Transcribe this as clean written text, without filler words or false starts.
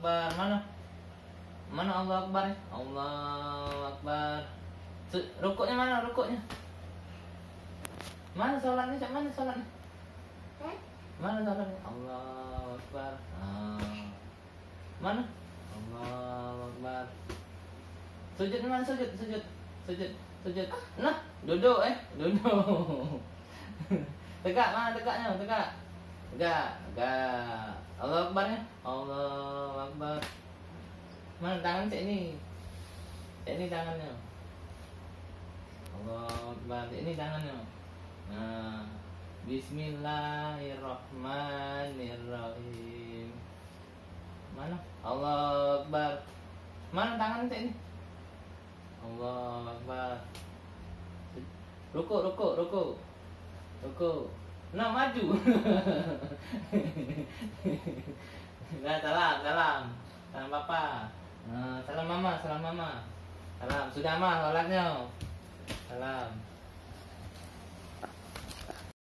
Akbar. Mana? Mana Allah Akbar? Allahu Akbar. Rukuknya mana? Rukuknya? Mana sholatnya? Cak mana sholatnya? Mana sholatnya? Allahu Akbar. Mana? Allahu Akbar. Sujud mana? Sujud. Nah, duduk duduk. Tegak mana tegaknya? Tegak. Allahu Akbar ya. Allahu Akbar. Mana tangan cek ini? Cek ini tangannya. Allahu Akbar. Ini tangannya. Nah, Bismillahirrahmanirrahim. Mana? Allahu Akbar. Mana tangan cek ini? Allahu Akbar. Ruku. Nah, maju. Nah, salam papa. Salam mama. Salam. Sudah mah sholatnya. Salam.